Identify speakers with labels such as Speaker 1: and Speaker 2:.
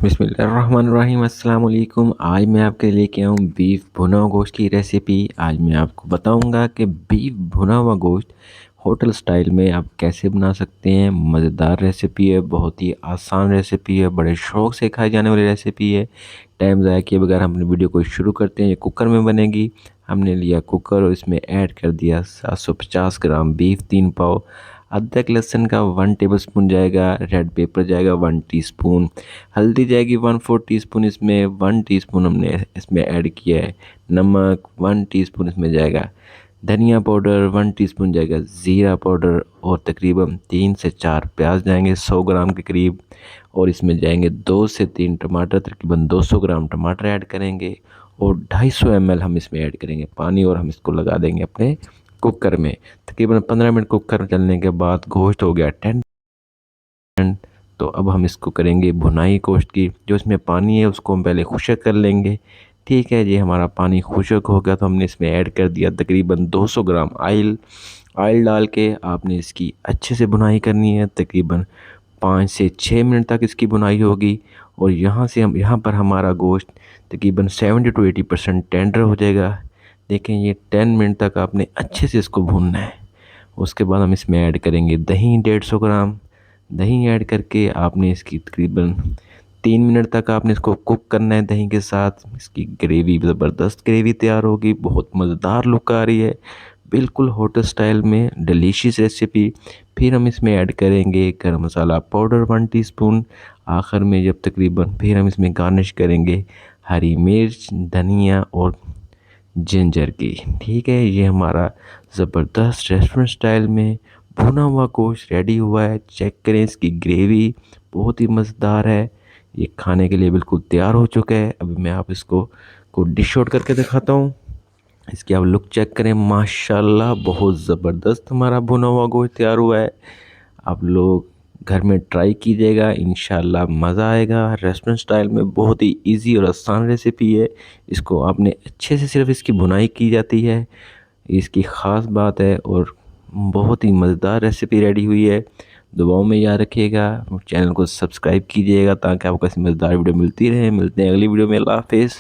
Speaker 1: बिस्मिल्लाहिर्रहमानिर्रहीम अस्सलाम वालेकुम। आज मैं आपके लिए लेके आया हूँ बीफ भुना हुआ गोश्त की रेसिपी। आज मैं आपको बताऊंगा कि बीफ भुना हुआ गोश्त होटल स्टाइल में आप कैसे बना सकते हैं। मज़ेदार रेसिपी है, बहुत ही आसान रेसिपी है, बड़े शौक से खाई जाने वाली रेसिपी है। टाइम ज़ाया किए बगैर हम अपनी वीडियो को शुरू करते हैं। ये कुकर में बनेगी। हमने लिया कुकर और इसमें ऐड कर दिया 750 ग्राम बीफ, 3 पाव अदरक लहसुन का 1 टेबलस्पून जाएगा, रेड पेपर जाएगा 1 टीस्पून, हल्दी जाएगी 1/4 टीस्पून, इसमें 1 टीस्पून हमने इसमें ऐड किया है, नमक 1 टीस्पून इसमें जाएगा, धनिया पाउडर 1 टीस्पून जाएगा, ज़ीरा पाउडर और तकरीबन 3 से 4 प्याज जाएंगे 100 ग्राम के करीब, और इसमें जाएंगे 2 से 3 टमाटर, तकरीबन 200 ग्राम टमाटर ऐड करेंगे, और 250 ml हम इसमें ऐड करेंगे पानी, और हम इसको लगा देंगे अपने कुकर में। तकरीबन 15 मिनट कुकर चलने के बाद गोश्त हो गया टेंडर। तो अब हम इसको करेंगे भुनाई गोश्त की। जो इसमें पानी है उसको हम पहले खुशक कर लेंगे। ठीक है जी, हमारा पानी खुशक हो गया तो हमने इसमें ऐड कर दिया तकरीबन 200 ग्राम ऑयल। ऑयल डाल के आपने इसकी अच्छे से भुनाई करनी है। तकरीबन 5 से 6 मिनट तक इसकी भुनाई होगी, और यहाँ पर हमारा गोश्त तकरीबन 70 to 80% टेंडर हो जाएगा। देखें, ये 10 मिनट तक आपने अच्छे से इसको भूनना है। उसके बाद हम इसमें ऐड करेंगे दही 150 ग्राम। दही ऐड करके आपने इसकी तकरीबन 3 मिनट तक आपने इसको कुक करना है दही के साथ। इसकी ग्रेवी, ज़बरदस्त ग्रेवी तैयार होगी, बहुत मज़ेदार लुक आ रही है, बिल्कुल होटल स्टाइल में डिलीशियस रेसिपी। फिर हम इसमें ऐड करेंगे गरम मसाला पाउडर 1 टीस्पून। आखिर में जब तकरीबन फिर हम इसमें गार्निश करेंगे हरी मिर्च, धनिया और जिंजर की। ठीक है, ये हमारा ज़बरदस्त रेस्टोरेंट स्टाइल में भुना हुआ गोश्त रेडी हुआ है। चेक करें, इसकी ग्रेवी बहुत ही मज़ेदार है। ये खाने के लिए बिल्कुल तैयार हो चुका है। अभी मैं आप इसको डिश आउट करके दिखाता हूँ। इसकी आप लुक चेक करें, माशाल्लाह बहुत ज़बरदस्त हमारा भुना हुआ गोश्त तैयार हुआ है। आप लोग घर में ट्राई कीजिएगा, इंशाल्लाह मज़ा आएगा। रेस्टोरेंट स्टाइल में बहुत ही इजी और आसान रेसिपी है। इसको आपने अच्छे से, सिर्फ इसकी भुनाई की जाती है, इसकी ख़ास बात है, और बहुत ही मज़ेदार रेसिपी रेडी हुई है। दुआओं में याद रखिएगा, चैनल को सब्सक्राइब कीजिएगा ताकि आपको ऐसी मज़ेदार वीडियो मिलती रहे। मिलते हैं अगली वीडियो में। अल्लाह हाफ़िज़।